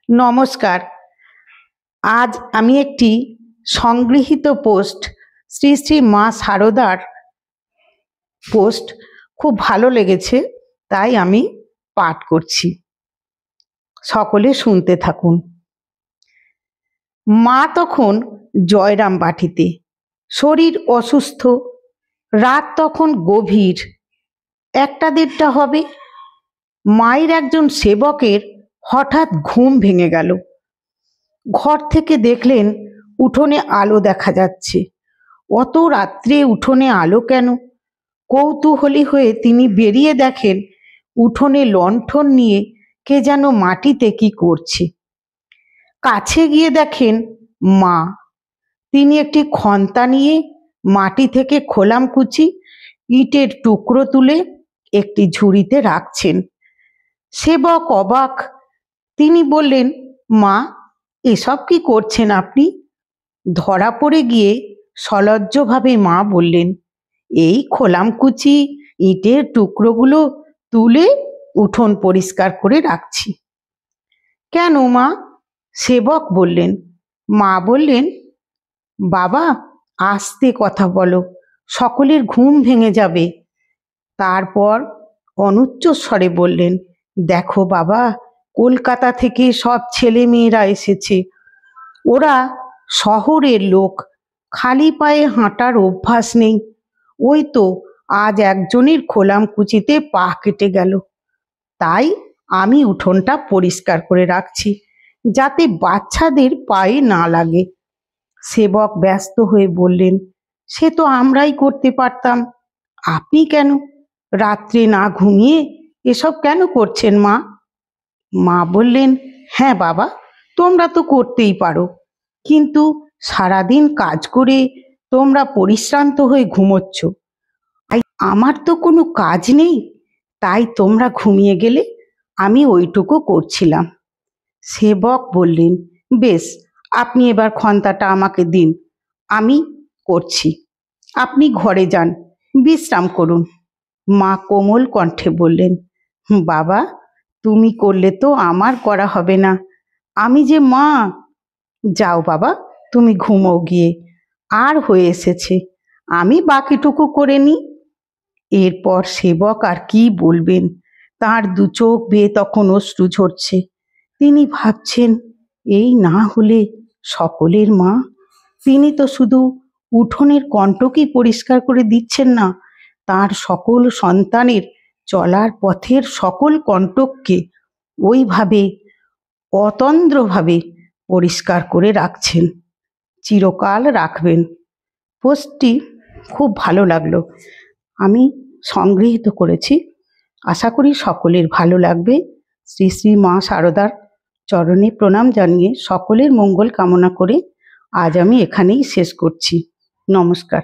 নমস্কার। আজ আমি একটি সংগৃহীত পোস্ট, শ্রী শ্রী মা সারদার পোস্ট খুব ভালো লেগেছে, তাই আমি পাঠ করছি। সকলে শুনতে থাকুন। মা তখন জয়রাম বাটিতে, শরীর অসুস্থ, রাত তখন গভীর, 1টা-1:30 হবে। মায়ের একজন সেবকের হঠাৎ ঘুম ভেঙে গেল। ঘর থেকে দেখলেন উঠোনে আলো দেখা যাচ্ছে। অত রাত্রে উঠোনে আলো কেন? কৌতূহলী হয়ে তিনি বেরিয়ে দেখেন উঠোনে লণ্ঠন নিয়ে কে যেন মাটিতে কি করছে। কাছে গিয়ে দেখেন মা। তিনি একটি খন্তা নিয়ে মাটি থেকে খোলামকুচি ইটের টুকরো তুলে একটি ঝুড়িতে রাখছেন। সেবক অবাক। তিনি বললেন, মা, এসব কি করছেন আপনি? ধরা পড়ে গিয়ে সলজ্জভাবে মা বললেন, এই খোলামকুচি ইটের টুকরোগুলো তুলে উঠোন পরিষ্কার করে রাখছি। কেন মা? সেবক বললেন। মা বললেন, বাবা, আস্তে কথা বলো, সকলের ঘুম ভেঙে যাবে। তারপর অনুচ্চ স্বরে বললেন, দেখো বাবা, কলকাতা থেকে সব ছেলে মেয়েরা এসেছে। ওরা শহরের লোক, খালি পায়ে হাঁটার অভ্যাস নেই। ওই তো আজ একজনের খোলামকুচিতে পা কেটে গেল। তাই আমি উঠোনটা পরিষ্কার করে রাখছি, যাতে বাচ্চাদের পায়ে না লাগে। সেবক ব্যস্ত হয়ে বললেন, সে তো আমরাই করতে পারতাম। আপনি কেন রাত্রে না ঘুমিয়ে এসব কেন করছেন মা? মা বললেন, হ্যাঁ বাবা, তোমরা তো করতেই পারো, কিন্তু সারাদিন কাজ করে তোমরা পরিশ্রান্ত হয়ে ঘুমোচ্ছ। আমার তো কোনো কাজ নেই, তাই তোমরা ঘুমিয়ে গেলে আমি ওইটুকু করছিলাম। সেবক বললেন, বেশ, আপনি এবার খন্তাটা আমাকে দিন, আমি করছি। আপনি ঘরে যান, বিশ্রাম করুন। মা কোমল কণ্ঠে বললেন, বাবা, তুমি করলে তো আমার করা হবে না, আমি যে মা। যাও বাবা, তুমি ঘুমোও গিয়ে, আর হয়ে এসেছে, আমি বাকিটুকু করে নিই। এরপর সেবক আর কি বলবেন, তার 2 চোখ বেয়ে তখন অশ্রু ঝরছে। তিনি ভাবছেন, এই না হলে সকলের মা। তিনি তো শুধু উঠোনের কণ্টকই পরিষ্কার করে দিচ্ছেন না, তার সকল সন্তানের চলার পথের সকল কণ্টককে ওইভাবে অতন্দ্রভাবে পরিষ্কার করে রাখছেন, চিরকাল রাখবেন। পোস্টটি খুব ভালো লাগলো, আমি সংগৃহীত করেছি। আশা করি সকলের ভালো লাগবে। শ্রী শ্রী মা সারদার চরণে প্রণাম জানিয়ে সকলের মঙ্গল কামনা করে আজ আমি এখানেই শেষ করছি। নমস্কার।